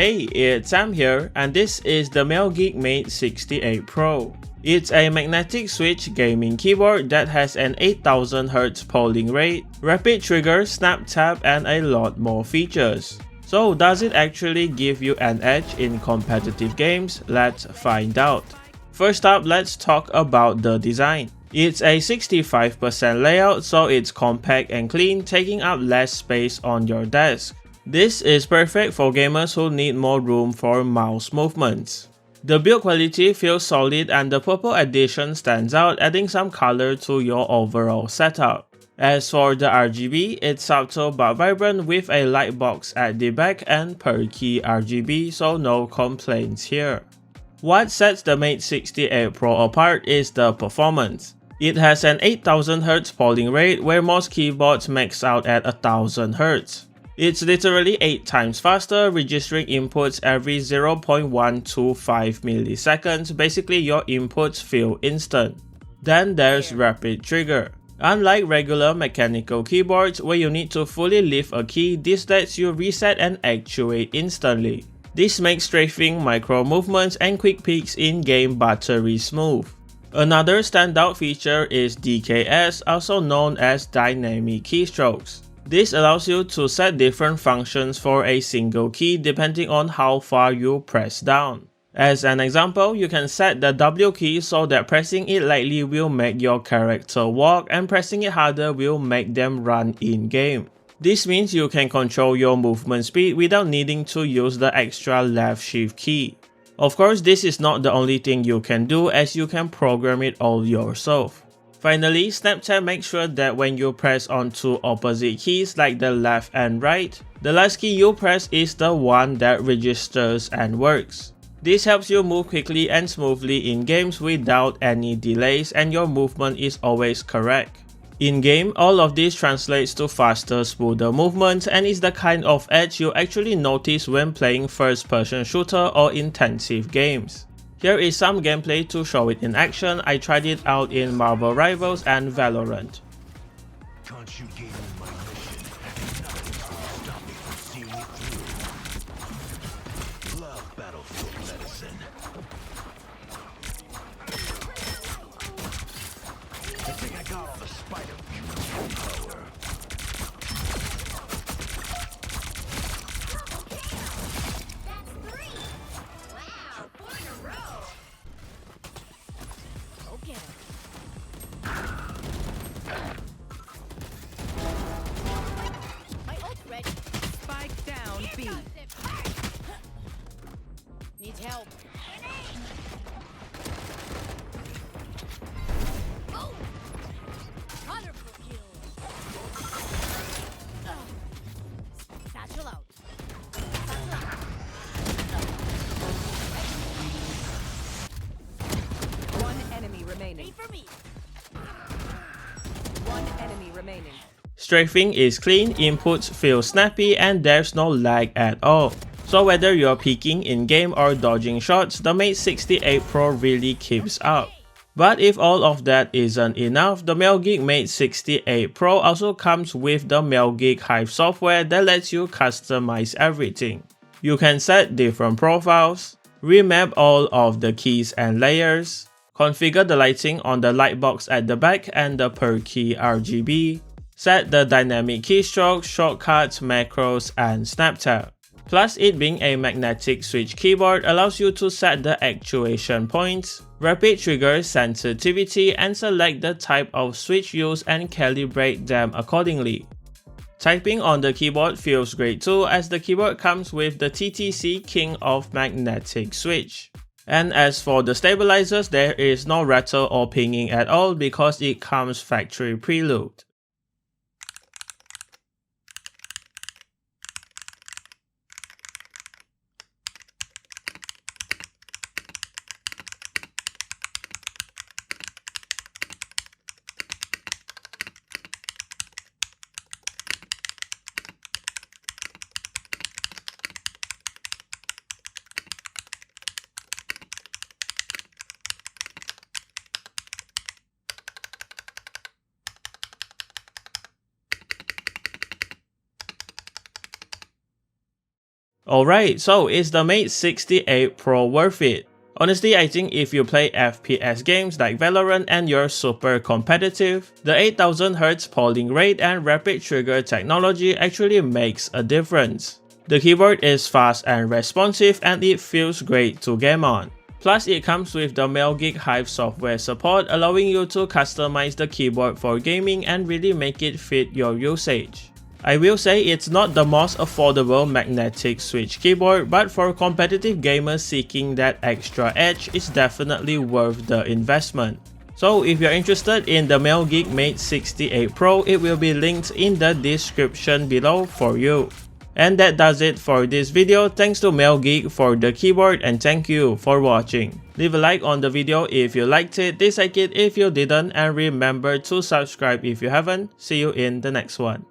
Hey, it's Sam here, and this is the MelGeek MADE68 Pro. It's a magnetic switch gaming keyboard that has an 8000Hz polling rate, rapid trigger, snap tap, and a lot more features. So does it actually give you an edge in competitive games? Let's find out. First up, let's talk about the design. It's a 65% layout, so it's compact and clean, taking up less space on your desk. This is perfect for gamers who need more room for mouse movements. The build quality feels solid and the purple addition stands out, adding some color to your overall setup. As for the RGB, it's subtle but vibrant with a light box at the back and perky RGB, so no complaints here. What sets the MADE68 Pro apart is the performance. It has an 8000Hz polling rate where most keyboards max out at 1000Hz. It's literally 8 times faster, registering inputs every 0.125 milliseconds. Basically, your inputs feel instant. Then there's rapid trigger. Unlike regular mechanical keyboards where you need to fully lift a key, this lets you reset and actuate instantly. This makes strafing, micro movements, and quick peeks in-game buttery smooth. Another standout feature is DKS, also known as dynamic keystrokes. This allows you to set different functions for a single key depending on how far you press down. As an example, you can set the W key so that pressing it lightly will make your character walk and pressing it harder will make them run in-game. This means you can control your movement speed without needing to use the extra left shift key. Of course, this is not the only thing you can do, as you can program it all yourself. Finally, snap tap makes sure that when you press onto opposite keys like the left and right, the last key you press is the one that registers and works. This helps you move quickly and smoothly in games without any delays, and your movement is always correct. In game, all of this translates to faster, smoother movements and is the kind of edge you actually notice when playing first-person shooter or intensive games. Here is some gameplay to show it in action. I tried it out in Marvel Rivals and Valorant. Can't you give me my mission? Nothing's gonna stop me from seeing it through. Love battlefield medicine. I think I got all the spider power. Spike down B. Needs help. Oh! Wonderful kill. Satchel out. Satchel out. One enemy remaining. Wait for me. One enemy remaining. Strafing is clean, inputs feel snappy, and there's no lag at all. So whether you're peeking in-game or dodging shots, the MADE68 Pro really keeps up. But if all of that isn't enough, the MelGeek MADE68 Pro also comes with the MelGeek Hive software that lets you customize everything. You can set different profiles, remap all of the keys and layers, configure the lighting on the light box at the back and the perky RGB, set the dynamic keystrokes, shortcuts, macros, and snap tap. Plus, it being a magnetic switch keyboard allows you to set the actuation points, rapid trigger sensitivity, and select the type of switch used and calibrate them accordingly. Typing on the keyboard feels great too, as the keyboard comes with the TTC King of Magnetic Switch. And as for the stabilizers, there is no rattle or pinging at all because it comes factory preloaded. Alright, so is the Mate 68 Pro worth it? Honestly, I think if you play FPS games like Valorant and you're super competitive, the 8000Hz polling rate and rapid trigger technology actually makes a difference. The keyboard is fast and responsive and it feels great to game on. Plus, it comes with the MelGeek Hive software support, allowing you to customize the keyboard for gaming and really make it fit your usage. I will say it's not the most affordable magnetic switch keyboard, but for competitive gamers seeking that extra edge, it's definitely worth the investment. So if you're interested in the MelGeek MADE68 Pro, it will be linked in the description below for you. And that does it for this video. Thanks to MelGeek for the keyboard and thank you for watching. Leave a like on the video if you liked it, dislike it if you didn't, and remember to subscribe if you haven't. See you in the next one.